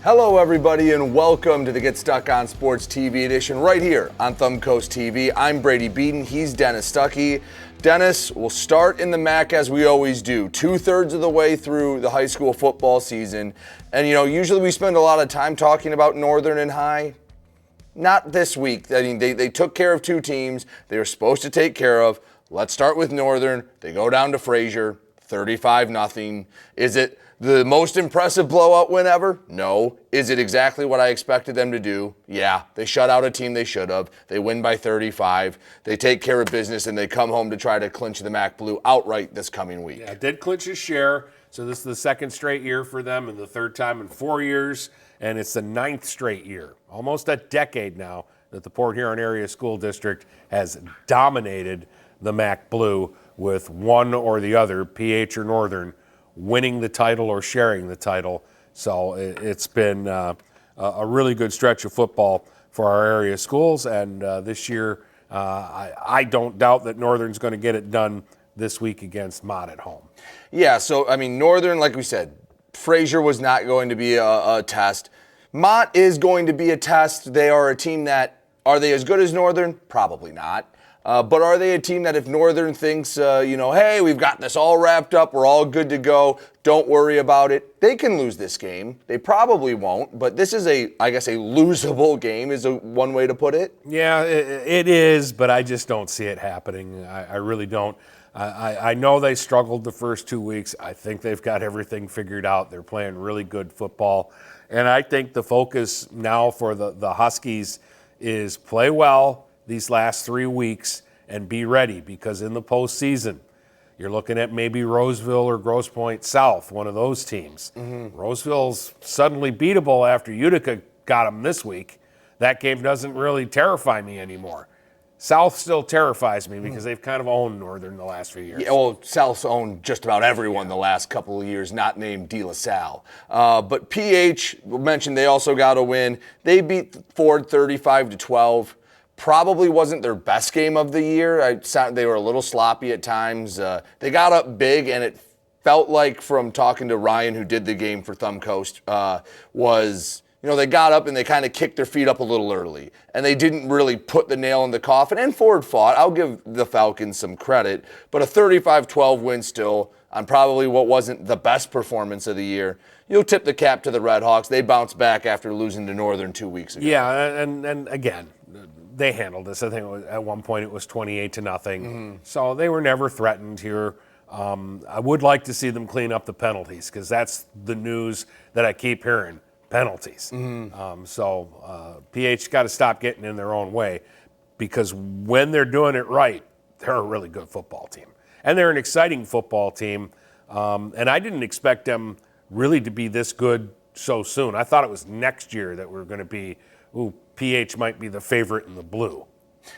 Hello everybody and welcome to the Get Stuck on Sports TV edition right here on Thumb Coast TV. I'm Brady Beedon, he's Dennis Stuckey. Dennis, we'll start in the MAC as we always do, 2/3 of the way through the high school football season. And usually we spend a lot of time talking about Northern and High. Not this week. I mean, they took care of two teams they were supposed to take care of. Let's start with Northern. They go down to Fraser, 35-0. Is it the most impressive blowout win ever? No. Is it exactly what I expected them to do? Yeah. They shut out a team they should have. They win by 35. They take care of business, and they come home to try to clinch the MAC Blue outright this coming week. Yeah, did clinch his share. So this is the second straight year for them and the third time in 4 years. And it's the 9th straight year, almost a decade now, that the Port Huron Area School District has dominated the MAC Blue with one or the other, PH or Northern, winning the title or sharing the title. So it's been a really good stretch of football for our area schools. And this year, I don't doubt that Northern's going to get it done this week against Mott at home. Yeah, so, I mean, Northern, like we said, Fraser was not going to be a test. Mott is going to be a test. They are a team that, are they as good as Northern? Probably not. But are they a team that if Northern thinks, hey, we've got this all wrapped up, we're all good to go, don't worry about it, they can lose this game. They probably won't, but this is a losable game is one way to put it. Yeah, it is, but I just don't see it happening. I really don't. I know they struggled the first 2 weeks. I think they've got everything figured out. They're playing really good football. And I think the focus now for the Huskies is play well these last 3 weeks and be ready, because in the postseason, you're looking at maybe Roseville or Grosse Pointe South, one of those teams. Mm-hmm. Roseville's suddenly beatable after Utica got them this week. That game doesn't really terrify me anymore. South still terrifies me because they've kind of owned Northern the last few years. Yeah, well, South's owned just about everyone the last couple of years, not named De La Salle. But PH, mentioned they also got a win. They beat Ford 35-12. Probably wasn't their best game of the year. They were a little sloppy at times. They got up big, and it felt like, from talking to Ryan, who did the game for Thumb Coast, they got up and they kind of kicked their feet up a little early. And they didn't really put the nail in the coffin. And Ford fought. I'll give the Falcons some credit. But a 35-12 win still on probably what wasn't the best performance of the year. You'll tip the cap to the Red Hawks. They bounced back after losing to Northern 2 weeks ago. Yeah, and again, they handled this. I think at one point it was 28-0. Mm-hmm. So they were never threatened here. I would like to see them clean up the penalties, because that's the news that I keep hearing. Penalties. Mm-hmm. PH got to stop getting in their own way, because when they're doing it right, they're a really good football team. And they're an exciting football team. And I didn't expect them really to be this good so soon. I thought it was next year that we're going to be, PH might be the favorite in the blue.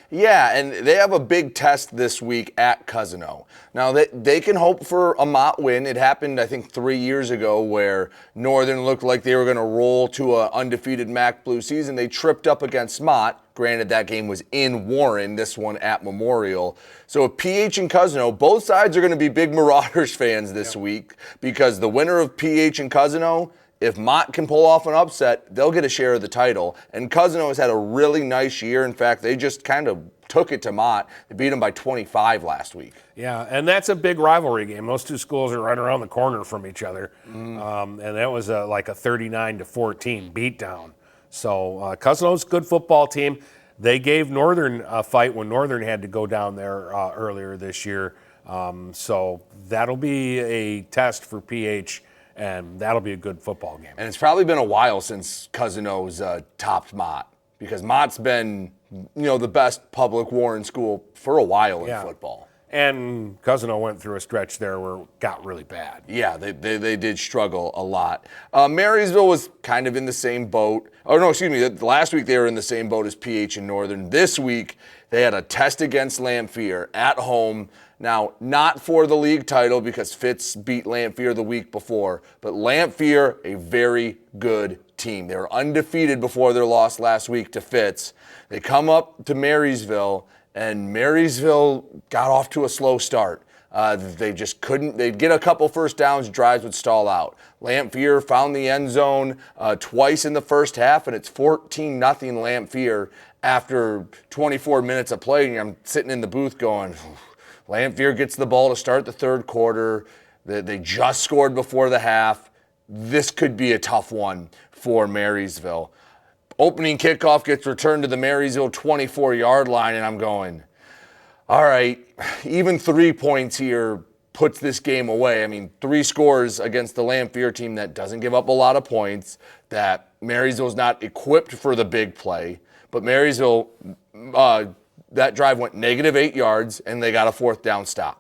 Yeah, and they have a big test this week at Cousino. Now, they can hope for a Mott win. It happened, I think, 3 years ago where Northern looked like they were going to roll to an undefeated MAC Blue season. They tripped up against Mott. Granted, that game was in Warren, this one at Memorial. So if PH and Cousino, both sides are going to be big Marauders fans this week, because the winner of PH and Cousino, if Mott can pull off an upset, they'll get a share of the title. And Cousino has had a really nice year. In fact, they just kind of took it to Mott. They beat them by 25 last week. Yeah, and that's a big rivalry game. Those two schools are right around the corner from each other. And that was like a 39-14 beatdown. So Cousino's a good football team. They gave Northern a fight when Northern had to go down there earlier this year. So that'll be a test for PH. And that'll be a good football game. And it's probably been a while since Cousino's topped Mott, because Mott's been, the best public Warren school for a while in football. And Cousino went through a stretch there where it got really bad. Yeah, they did struggle a lot. Marysville was kind of in the same boat. Oh, no, excuse me. Last week they were in the same boat as PH and Northern. This week they had a test against Lamphere at home. Now, not for the league title, because Fitz beat Lamphere the week before, but Lamphere, a very good team. They were undefeated before their loss last week to Fitz. They come up to Marysville, and Marysville got off to a slow start. They just couldn't. They'd get a couple first downs, drives would stall out. Lamphere found the end zone twice in the first half, and it's 14-0 Lamphere after 24 minutes of play. And I'm sitting in the booth going, Lamphere gets the ball to start the third quarter. They just scored before the half. This could be a tough one for Marysville. Opening kickoff gets returned to the Marysville 24-yard line, and I'm going, all right, even 3 points here puts this game away. I mean, 3 scores against the Lamphere team that doesn't give up a lot of points, that Marysville's not equipped for the big play. But Marysville, that drive went -8 yards, and they got a 4th down stop.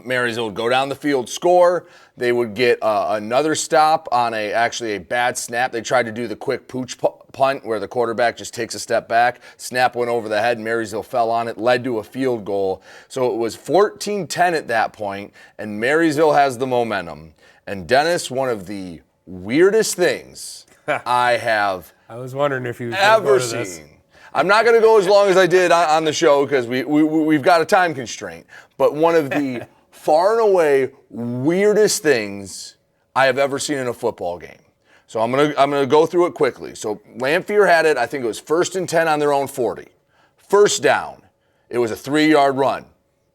Marysville would go down the field, score. They would get another stop on a bad snap. They tried to do the quick pooch punt where the quarterback just takes a step back. Snap went over the head. Marysville fell on it, led to a field goal. So it was 14-10 at that point, and Marysville has the momentum. And Dennis, one of the weirdest things I was wondering if you ever seen. I'm not going to go as long as I did on the show because we've got a time constraint. But one of the far and away weirdest things I have ever seen in a football game. So I'm gonna go through it quickly. So Lamphere had it, I think it was 1st and 10 on their own 40. First down, it was a 3-yard run.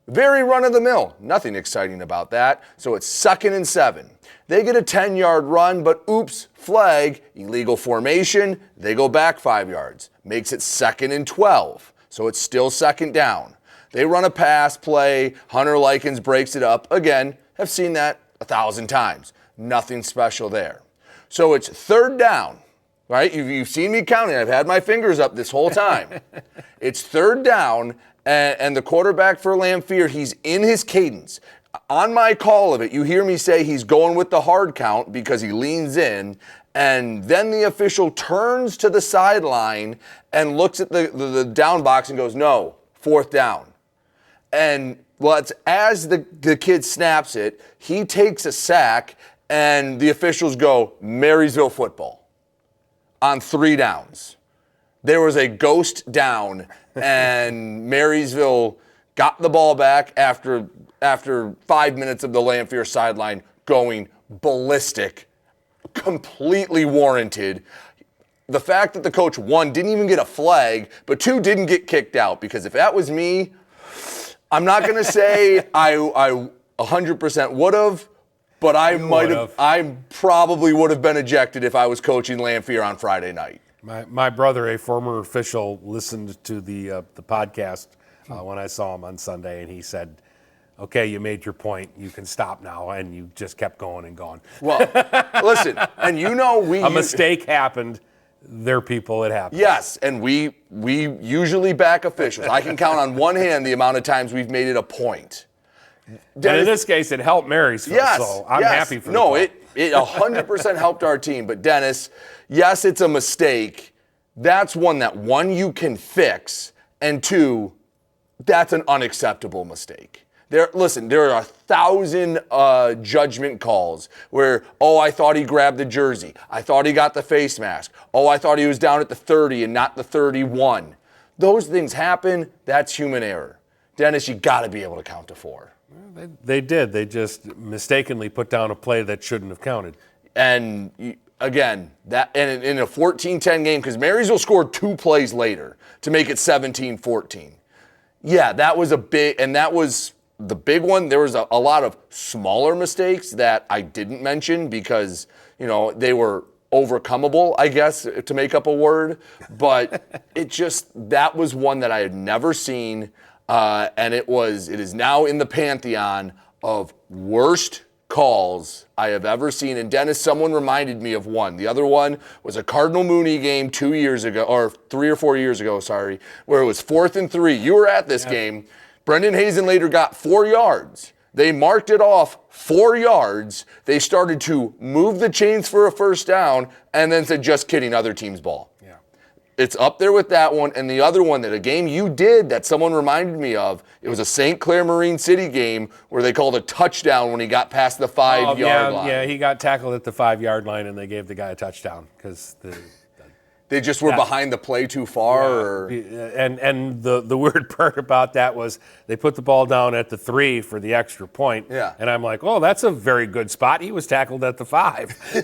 Very run-of-the-mill, nothing exciting about that. So it's 2nd and 7. They get a 10-yard run, but oops, flag, illegal formation. They go back 5 yards. Makes it 2nd and 12. So it's still 2nd down. They run a pass play. Hunter Likens breaks it up. Again, have seen that 1,000 times. Nothing special there. So it's 3rd down, right? You've seen me counting. I've had my fingers up this whole time. It's 3rd down, and the quarterback for Lamphere, he's in his cadence. On my call of it, you hear me say he's going with the hard count because he leans in, and then the official turns to the sideline and looks at the down box and goes, no, 4th down. And as the kid snaps it, he takes a sack, and the officials go, Marysville football on 3 downs. There was a ghost down, and Marysville got the ball back after 5 minutes of the Lamphere sideline going ballistic, completely warranted. The fact that the coach, 1, didn't even get a flag, but 2, didn't get kicked out, because if that was me, I'm not going to say I 100% would have, but I probably would have been ejected if I was coaching Lamphere on Friday night. My brother, a former official, listened to the podcast when I saw him on Sunday, and he said, okay, you made your point. You can stop now. And you just kept going and going. Well, listen, and a mistake happened. They're people, it happens. Yes, and we usually back officials. I can count on one hand the amount of times we've made it a point. And in this case, it helped Marysville, so I'm happy for it 100% helped our team. But Dennis, yes, it's a mistake. That's one that, 1, you can fix, and 2, that's an unacceptable mistake. There are 1,000 judgment calls where, I thought he grabbed the jersey. I thought he got the face mask. I thought he was down at the 30 and not the 31. Those things happen. That's human error. Dennis, you got to be able to count to 4. They did. They just mistakenly put down a play that shouldn't have counted. And again, and in a 14-10 game, because Marysville scored 2 plays later to make it 17-14. Yeah, that was that was the big one. There was a lot of smaller mistakes that I didn't mention because, they were overcomable, I guess, to make up a word. But that was one that I had never seen. And it is now in the pantheon of worst calls I have ever seen. And Dennis, someone reminded me of one. The other one was a Cardinal Mooney game 2 years ago, or 3 or 4 years ago, where it was 4th and 3. You were at this game. Brendan Hazen later got 4 yards. They marked it off 4 yards. They started to move the chains for a first down and then said, just kidding, other team's ball. Yeah. It's up there with that one. And the other one, that a game you did that someone reminded me of, it was a St. Clair Marine City game where they called a touchdown when he got past the 5-yard line. Yeah, he got tackled at the 5-yard line and they gave the guy a touchdown because They just were behind the play too far? Or? And the weird part about that was they put the ball down at the 3 for the extra point. Yeah. And I'm like, oh, that's a very good spot. He was tackled at the 5.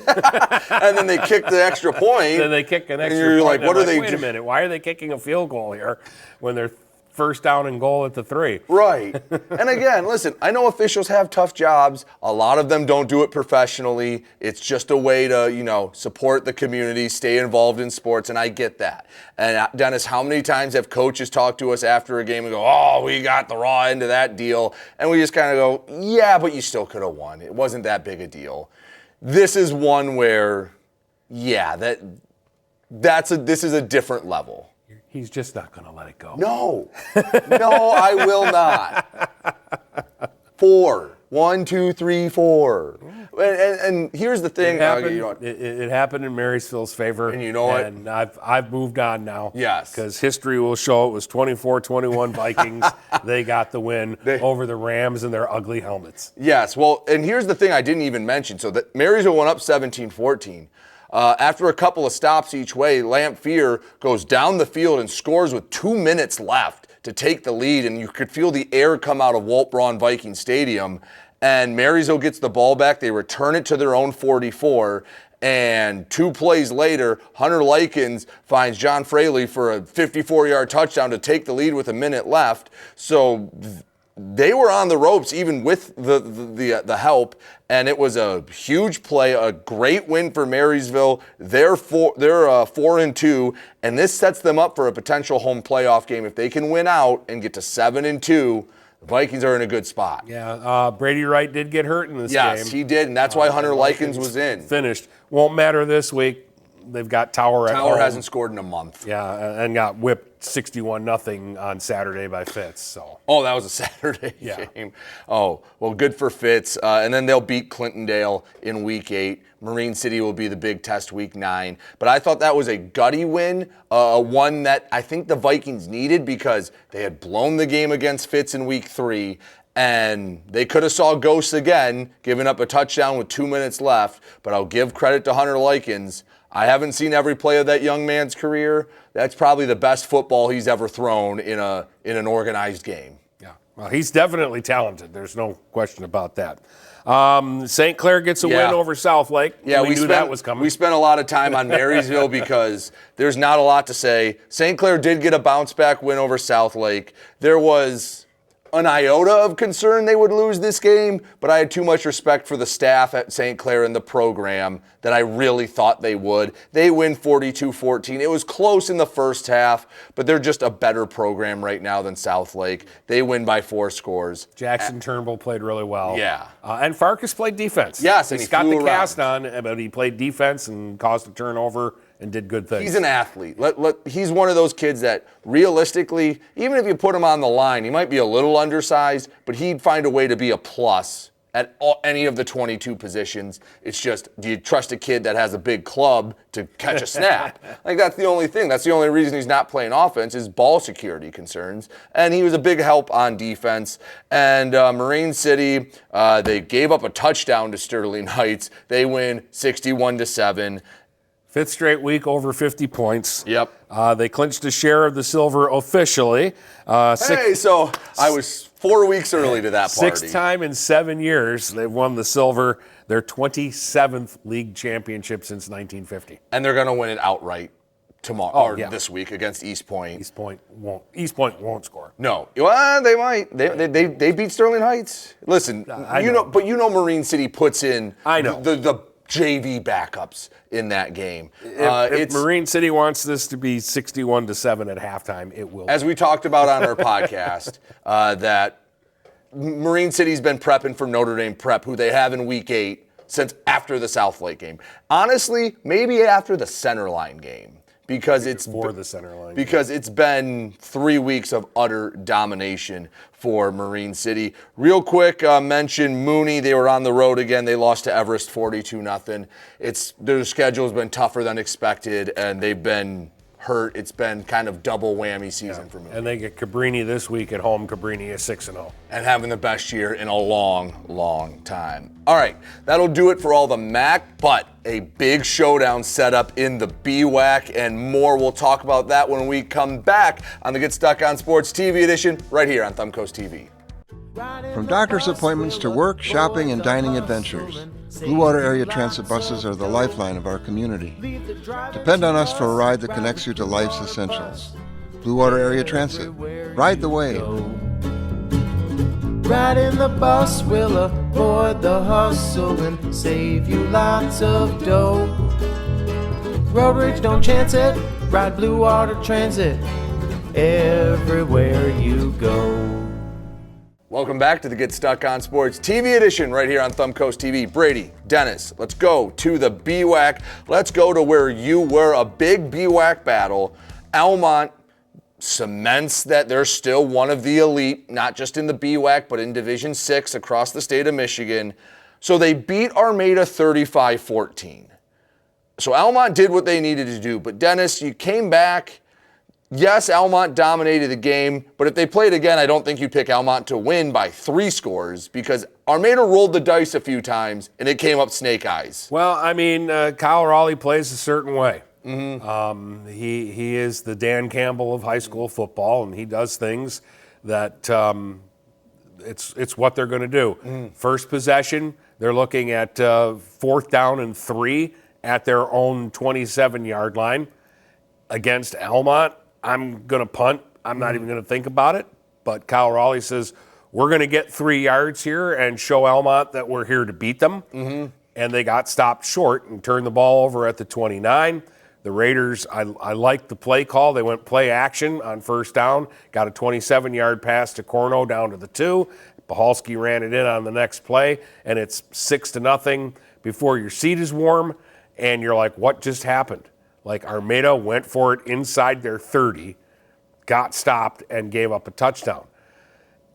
And then they kicked the extra point. Then they kick an extra and you're point. Like, what are they Wait a minute. Why are they kicking a field goal here when they're first down and goal at the 3? Right. And again, listen, I know officials have tough jobs. A lot of them don't do it professionally. It's just a way to, support the community, stay involved in sports, and I get that. And Dennis, how many times have coaches talked to us after a game and go, oh, we got the raw end of that deal? And we just kind of go, yeah, but you still could have won. It wasn't that big a deal. This is one where, yeah, this is a different level. He's just not going to let it go. No, I will not. 4. 1, 2, 3, 4. And here's the thing. It happened in Marysville's favor. And you know what? And I've moved on now. Yes. Because history will show it was 24-21 Vikings. They got the win over the Rams and their ugly helmets. Yes. Well, and here's the thing I didn't even mention. So that Marysville went up 17-14. After a couple of stops each way, Lamphere goes down the field and scores with 2 minutes left to take the lead, and you could feel the air come out of Walt Braun Viking Stadium. And Marysville gets the ball back. They return it to their own 44. And 2 plays later, Hunter Likens finds John Fraley for a 54-yard touchdown to take the lead with a minute left. So they were on the ropes even with the help, and it was a huge play, a great win for Marysville. They're 4-2, and this sets them up for a potential home playoff game. If they can win out and get to 7-2, the Vikings are in a good spot. Yeah, Brady Wright did get hurt in this game. Yes, he did, and that's why Hunter Likens was in. Finished. Won't matter this week. They've got Tower at home. Tower hasn't scored in a month. Yeah, and got whipped 61-0 on Saturday by Fitz. So. Oh, that was a Saturday game. Oh, well, good for Fitz. And then they'll beat Clintondale in Week 8. Marine City will be the big test Week 9. But I thought that was a gutty win, one that I think the Vikings needed because they had blown the game against Fitz in Week 3. And they could have saw ghosts again, giving up a touchdown with 2 minutes left. But I'll give credit to Hunter Likens. I haven't seen every play of that young man's career. That's probably the best football he's ever thrown in an organized game. Yeah, well, he's definitely talented. There's no question about that. St. Clair gets a win over Southlake. Yeah, we knew that was coming. We spent a lot of time on Marysville because there's not a lot to say. St. Clair did get a bounce-back win over Southlake. There was an iota of concern they would lose this game, but I had too much respect for the staff at St. Clair and the program that I really thought they would. They win 42-14. It was close in the first half, but they're just a better program right now than Southlake. They win by 4 scores. Jackson Turnbull played really well. Yeah. And Farkas played defense. Yes, he's and he got the flew cast around. on, but he played defense and caused a turnover and did good things. He's an athlete. He's one of those kids that realistically, even if you put him on the line, he might be a little undersized, but he'd find a way to be a plus at any of the 22 positions. It's just, do you trust a kid that has a big club to catch a snap? That's the only thing. That's the only reason he's not playing offense is ball security concerns. And he was a big help on defense. And Marine City, they gave up a touchdown to Sterling Heights. They win 61-7. 5th straight week over 50 points. Yep. They clinched a share of the silver officially. So I was 4 weeks early to that party. 6th time in 7 years they've won the silver, their 27th league championship since 1950. And they're going to win it outright tomorrow this week against East Point. East Point won't score. No. Well, they might. They beat Sterling Heights. Listen, but Marine City puts in the JV backups in that game. If Marine City wants this to be 61-7 at halftime, it will. As we talked about on our podcast, that Marine City's been prepping for Notre Dame Prep, who they have in Week 8 since after the Southlake game. Honestly, maybe after the Centerline game. Because it's been 3 weeks of utter domination for Marine City. Real quick, mention Mooney. They were on the road again. They lost to Everest 42-0. Their schedule has been tougher than expected, and they've been hurt. It's been kind of double whammy season for Moody. And they get Cabrini this week at home. Cabrini is 6-0. And having the best year in a long, long time. All right, that'll do it for all the MAC, but a big showdown set up in the BWAC and more. We'll talk about that when we come back on the Get Stuck on Sports TV edition right here on Thumbcoast TV. From doctor's appointments to work, shopping, and dining adventures, Blue Water Area Transit buses are the lifeline of our community. Depend on us for a ride that connects you to life's essentials. Blue Water Area Transit. Ride the wave. Riding the bus will avoid the hustle and save you lots of dough. Road rage, don't chance it. Ride Blue Water Transit everywhere you go. Welcome back to the Get Stuck on Sports TV edition right here on Thumbcoast TV. Brady, Dennis, let's go to the BWAC. Let's go to where you were, a big BWAC battle. Almont cements that they're still one of the elite, not just in the BWAC, but in Division 6 across the state of Michigan. So they beat Armada 35-14. So Almont did what they needed to do. But Dennis, you came back. Yes, Almont dominated the game, but if they played again, I don't think you'd pick Almont to win by 3 scores because Armada rolled the dice a few times and it came up snake eyes. Well, I mean, Kyle Raleigh plays a certain way. Mm-hmm. He is the Dan Campbell of high school football, and he does things that it's what they're going to do. Mm. First possession, they're looking at 4th down and 3 at their own 27-yard line against Almont. I'm going to punt. I'm not even going to think about it. But Kyle Raleigh says, we're going to get 3 yards here and show Almont that we're here to beat them. Mm-hmm. And they got stopped short and turned the ball over at the 29. The Raiders, I liked the play call. They went play action on 1st down, got a 27-yard pass to Corno down to the 2. Pahalski ran it in on the next play, and it's 6-0 before your seat is warm. And you're like, what just happened? Like Armada went for it inside their 30, got stopped, and gave up a touchdown.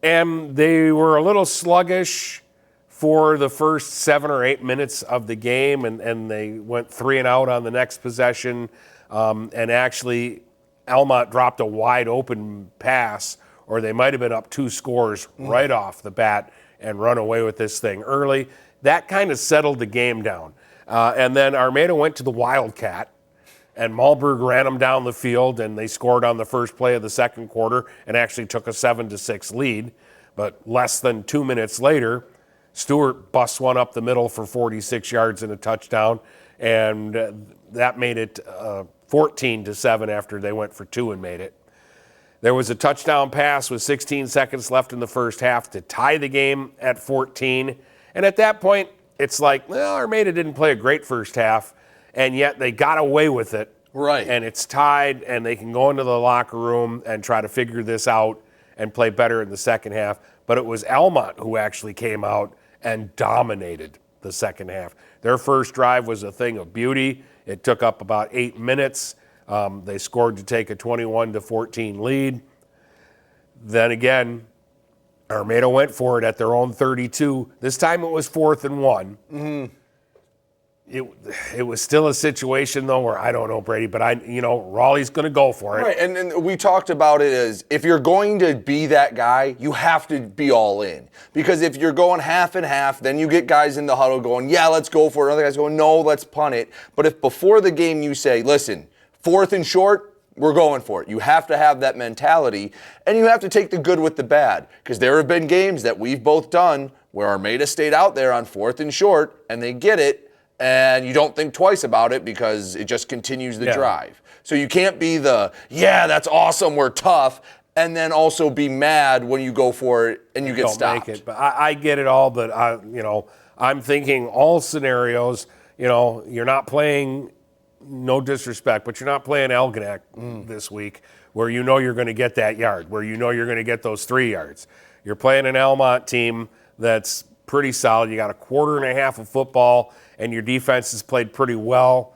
And they were a little sluggish for the first 7 or 8 minutes of the game, and they went 3 and out on the next possession. And actually, Almont dropped a wide open pass, or they might have been up 2 scores right off the bat and run away with this thing early. That kind of settled the game down. And then Armada went to the Wildcat, and Malberg ran them down the field, and they scored on the first play of the second quarter and actually took a 7-6 lead. But less than 2 minutes later, Stewart busts one up the middle for 46 yards and a touchdown, and that made it 14-7 after they went for 2 and made it. There was a touchdown pass with 16 seconds left in the first half to tie the game at 14. And at that point, it's like, well, Armada didn't play a great first half, and yet they got away with it. Right. And it's tied, and they can go into the locker room and try to figure this out and play better in the second half. But it was Almont who actually came out and dominated the second half. Their first drive was a thing of beauty. It took up about 8 minutes. They scored to take a 21-14 lead. Then again, Armada went for it at their own 32. This time it was 4th and 1. Mm-hmm. It was still a situation, though, where I don't know, Brady, but Raleigh's going to go for it. Right, and we talked about it as if you're going to be that guy, you have to be all in. Because if you're going half and half, then you get guys in the huddle going, yeah, let's go for it. Other guys going, no, let's punt it. But if before the game you say, listen, 4th and short, we're going for it. You have to have that mentality, and you have to take the good with the bad. Because there have been games that we've both done where Armada stayed out there on 4th and short, and they get it, and you don't think twice about it because it just continues the drive. So you can't be yeah, that's awesome, we're tough, and then also be mad when you go for it and you get stopped. Make it. But I get it all, but I'm thinking all scenarios, you're not playing, no disrespect, but you're not playing Algonac this week where you're going to get that yard, where you're going to get those 3 yards. You're playing an Almont team that's pretty solid. You got a quarter and a half of football, and your defense has played pretty well.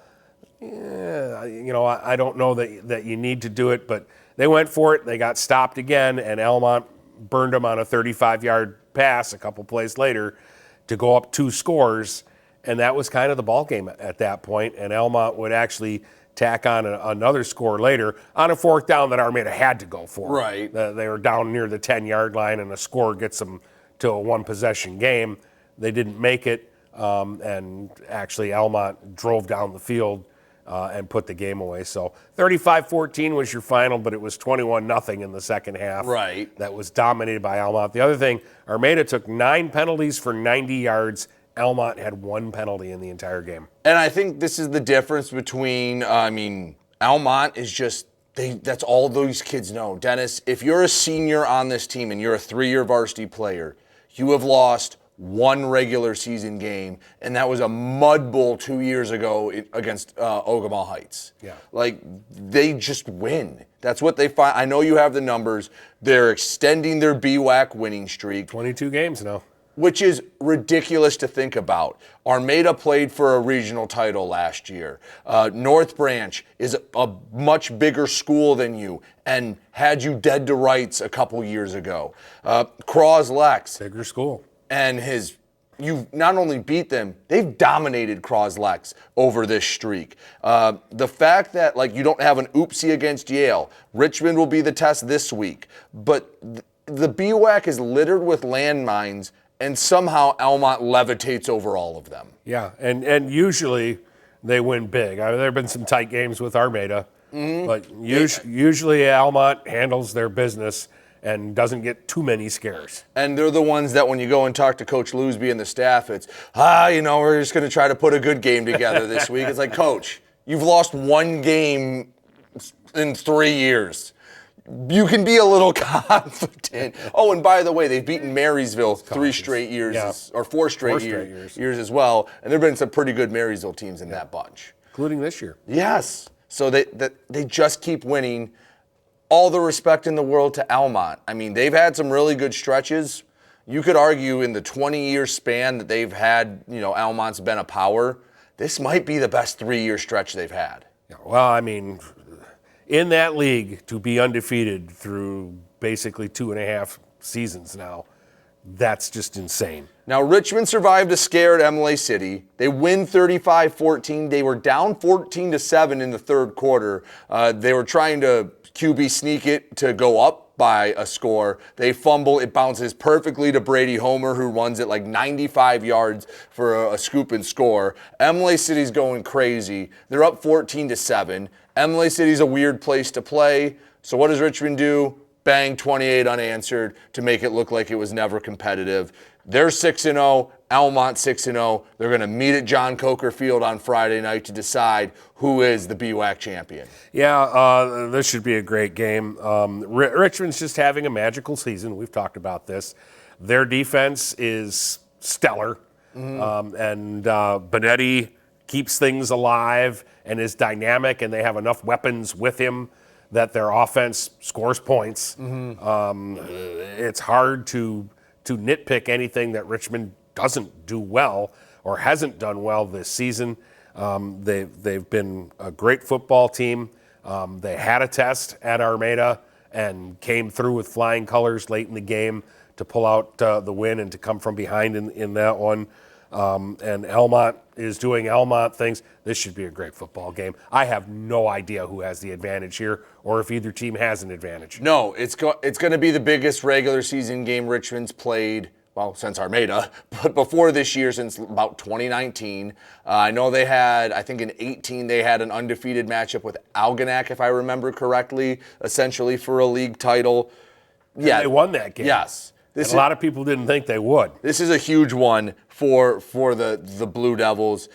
I don't know that you need to do it, but they went for it. They got stopped again, and Almont burned them on a 35-yard pass a couple plays later to go up 2 scores. and that was kind of the ball game at that point. And Almont would actually tack on another score later on a fourth down that Armada had to go for. Right. They were down near the 10-yard line, and a score gets them to a one-possession game. They didn't make it, and actually Almont drove down the field and put the game away. So 35-14 was your final, but it was 21-0 in the second half. Right. That was dominated by Almont. The other thing, Armada took 9 penalties for 90 yards. Almont had 1 penalty in the entire game. And I think this is the difference between, Almont is just, that's all those kids know. Dennis, if you're a senior on this team and you're a 3-year varsity player, you have lost 1 regular season game, and that was a mud bowl 2 years ago against Ogama Heights. Yeah. Like, they just win. That's what they find. I know you have the numbers. They're extending their BWAC winning streak. 22 games now. Which is ridiculous to think about. Armada played for a regional title last year. North Branch is a much bigger school than you and had you dead to rights a couple years ago. Cros-Lex. Bigger school. And you not only beat them, they've dominated Cros-Lex over this streak. The fact that you don't have an oopsie against Yale, Richmond will be the test this week, but the BWAC is littered with landmines, and somehow Almont levitates over all of them. Yeah, and usually they win big. There have been some tight games with Armada, but usually Almont handles their business and doesn't get too many scares. And they're the ones that when you go and talk to Coach Loosby and the staff, it's, we're just going to try to put a good game together this week. It's like, Coach, you've lost 1 game in 3 years. You can be a little confident. Oh, and by the way, they've beaten Marysville 3 straight years, or 4 straight years as well. And there have been some pretty good Marysville teams in that bunch. Including this year. Yes. So they just keep winning. All the respect in the world to Almont. I mean, they've had some really good stretches. You could argue in the 20-year span that they've had, Almont's been a power. This might be the best 3-year stretch they've had. Yeah, well, I mean, in that league, to be undefeated through basically 2.5 seasons now, that's just insane. Now, Richmond survived a scare at Emily City. They win 35-14. They were down 14-7 in the third quarter. They were trying to QB sneak it to go up by a score. They fumble. It bounces perfectly to Brady Homer, who runs it 95 yards for a scoop and score. Emily City's going crazy. They're up 14-7. Emily City's a weird place to play. So what does Richmond do? Bang, 28 unanswered to make it look like it was never competitive. They're 6-0, Almont 6-0. They're going to meet at John Coker Field on Friday night to decide who is the BWAC champion. Yeah, this should be a great game. Richmond's just having a magical season. We've talked about this. Their defense is stellar, and Benetti keeps things alive and is dynamic, and they have enough weapons with him that their offense scores points. It's hard to nitpick anything that Richmond doesn't do well or hasn't done well this season. They've been a great football team. They had a test at Armada and came through with flying colors late in the game to pull out the win and to come from behind in that one. And Almont is doing Almont things. This should be a great football game. I have no idea who has the advantage here or if either team has an advantage. No, it's going to be the biggest regular season game Richmond's played, well, since Armada, but before this year, since about 2019. I know they had, I think in 18, they had an undefeated matchup with Algonac, if I remember correctly, essentially for a league title. Yeah, and they won that game. Yes. A lot of people didn't think they would. This is a huge one for the Blue Devils.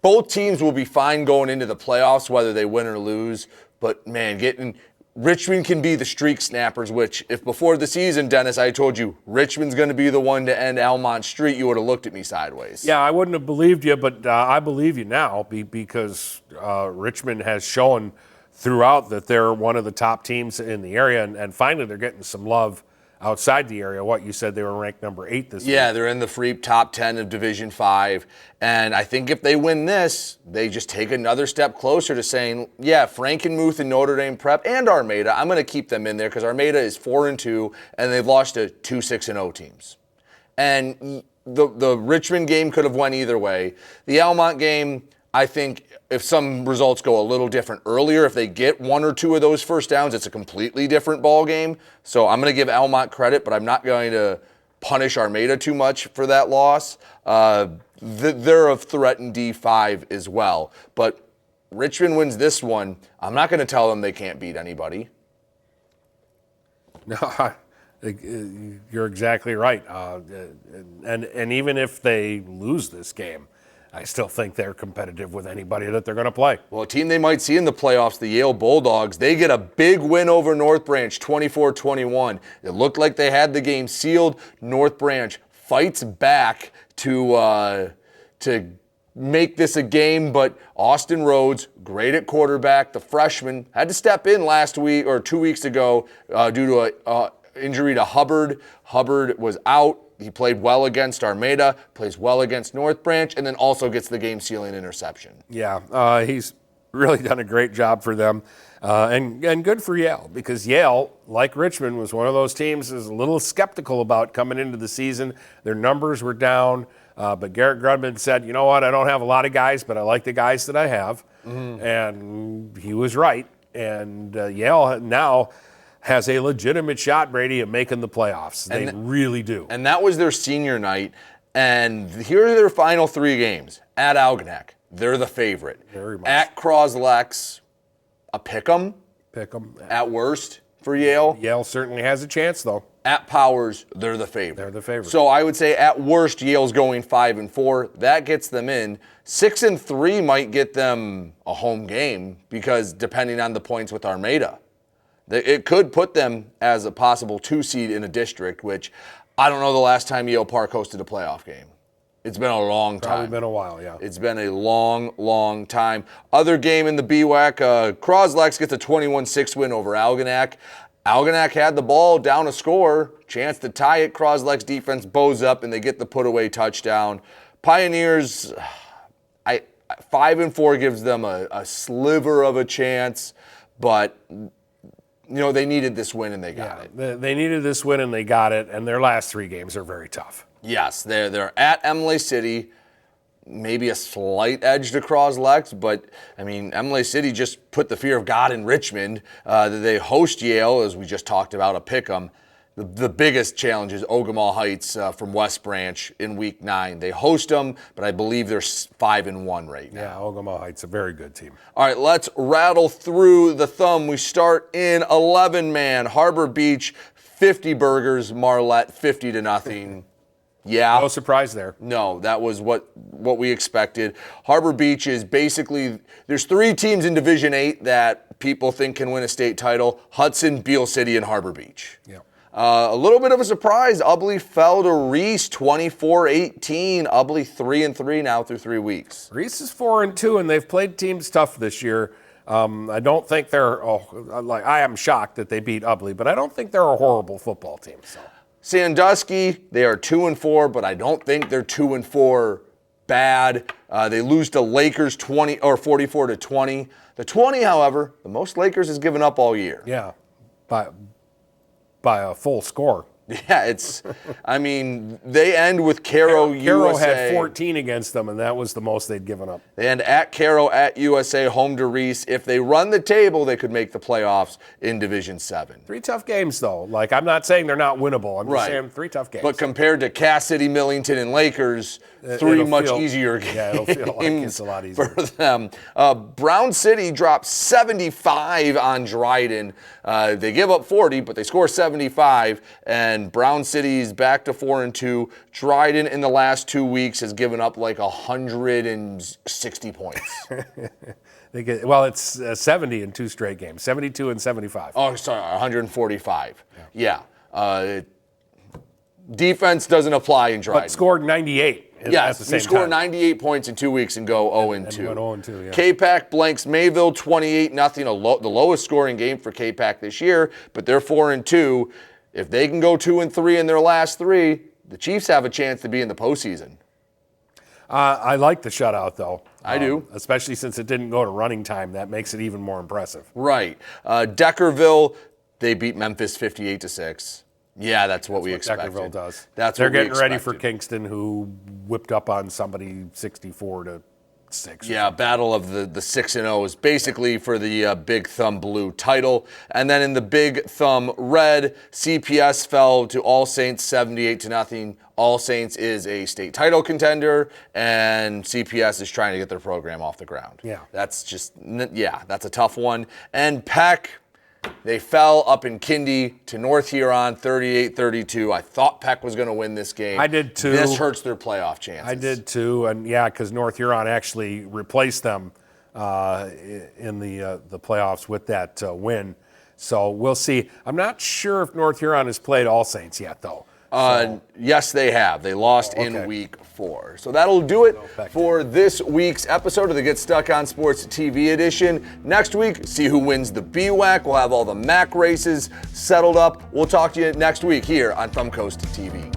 Both teams will be fine going into the playoffs, whether they win or lose. But, man, Richmond can be the streak snappers, which if before the season, Dennis, I told you Richmond's going to be the one to end Almont's streak, you would have looked at me sideways. Yeah, I wouldn't have believed you, but I believe you now because Richmond has shown throughout that they're one of the top teams in the area, and finally they're getting some love outside the area. What you said, they were ranked number 8 this week. Yeah, they're in the free top 10 of Division 5. And I think if they win this, they just take another step closer to saying, yeah, Frankenmuth and Notre Dame Prep and Armada, I'm going to keep them in there because Armada is 4-2 and they've lost to 2 6-0 teams. And the Richmond game could have went either way. The Almont game, I think if some results go a little different earlier, if they get one or two of those first downs, it's a completely different ball game. So I'm going to give Almont credit, but I'm not going to punish Armada too much for that loss. They're a threat in D5 as well. But Richmond wins this one. I'm not going to tell them they can't beat anybody. No, you're exactly right. And even if they lose this game, I still think they're competitive with anybody that they're going to play. Well, a team they might see in the playoffs, the Yale Bulldogs, they get a big win over North Branch, 24-21. It looked like they had the game sealed. North Branch fights back to make this a game, but Austin Rhodes, great at quarterback, the freshman, had to step in last week or 2 weeks ago due to an injury to Hubbard. Hubbard was out. He played well against Armada, plays well against North Branch, and then also gets the game-sealing interception. Yeah, he's really done a great job for them. And good for Yale, because Yale, like Richmond, was one of those teams that was a little skeptical about coming into the season. Their numbers were down, but Garrett Grudman said, you know what, I don't have a lot of guys, but I like the guys that I have. Mm-hmm. And he was right. And Yale now has a legitimate shot, Brady, at making the playoffs. They really do. And that was their senior night. And here are their final three games. At Algonac, they're the favorite. Very much. At Croslex, a pick'em. Pick'em. At worst for Yale. Yale certainly has a chance, though. At Powers, they're the favorite. They're the favorite. So I would say at worst, Yale's going 5-4. That gets them in. 6-3 might get them a home game because depending on the points with Armada. It could put them as a possible 2 seed in a district, which I don't know the last time Yale Park hosted a playoff game. It's been a long time. Probably been a while, yeah. It's been a long, long time. Other game in the BWAC, Croslex gets a 21-6 win over Algonac. Algonac had the ball, down a score, chance to tie it. Croslex defense bows up, and they get the put-away touchdown. Pioneers, 5-4 gives them a sliver of a chance, but they needed this win and they got it. They needed this win and they got it, and their last 3 games are very tough. Yes, they're at Emily City, maybe a slight edge to Croslex, but, Emily City just put the fear of God in Richmond. They host Yale, as we just talked about, a pick'em. The biggest challenge is Ogemaw Heights from West Branch in Week 9. They host them, but I believe they're 5-1 right now. Yeah, Ogemaw Heights, a very good team. All right, let's rattle through the thumb. We start in 11-man. Harbor Beach, 50 burgers. Marlette, 50-0. Yeah. No surprise there. No, that was what we expected. Harbor Beach is basically, there's 3 teams in Division 8 that people think can win a state title: Hudson, Beale City, and Harbor Beach. Yeah. A little bit of a surprise. Ubley fell to Reese 24-18. Ubley 3-3 now through 3 weeks. Reese is 4-2, and they've played teams tough this year. I don't think they're I am shocked that they beat Ubley, but I don't think they're a horrible football team. So. Sandusky, they are 2-4, but I don't think they're 2-4 bad. They lose to Lakers 44-20. The 20, however, the most Lakers has given up all year. Yeah, by a full score. Yeah, they end with Cairo USA. Cairo had 14 against them, and that was the most they'd given up. They end at Cairo, at USA, home to Reese. If they run the table, they could make the playoffs in Division 7. 3 tough games, though. I'm not saying they're not winnable. I'm just saying 3 tough games. But compared to Cass City, Millington, and Lakers, 3 much easier games. Yeah, it'll feel like it's a lot easier. For them. Brown City drops 75 on Dryden. They give up 40, but they score 75, and Brown City's back to 4-2. Dryden in the last 2 weeks has given up 160 points. It's 70 in 2 straight games, 72 and 75. Oh, sorry, 145. Yeah. Defense doesn't apply in Dryden. But scored 98. Yes, at the same you score time. 98 points in 2 weeks and go 0-2. And went 0-2, yeah. K-Pac blanks Mayville 28-0, the lowest scoring game for K-Pac this year, but they're 4-2. If they can go 2-3 in their last 3, the Chiefs have a chance to be in the postseason. I like the shutout, though. I do. Especially since it didn't go to running time. That makes it even more impressive. Right. Deckerville, they beat Memphis 58-6. Yeah, that's what we expected. Deckerville does. They're getting ready for Kingston, who whipped up on somebody 64-6. Yeah, battle of the 6-0s, basically for the Big Thumb Blue title. And then in the Big Thumb Red, CPS fell to All Saints 78-0. All Saints is a state title contender, and CPS is trying to get their program off the ground. Yeah. That's a tough one. And Peck, they fell up in Kindy to North Huron 38-32. I thought Peck was going to win this game. I did too. This hurts their playoff chances. I did too, and because North Huron actually replaced them in the playoffs with that win. So we'll see. I'm not sure if North Huron has played All Saints yet, though. Yes, they have. They lost in week 4. So that'll do it for this week's episode of the Get Stuck on Sports TV edition. Next week, see who wins the BWAC. We'll have all the MAC races settled up. We'll talk to you next week here on Thumb Coast TV.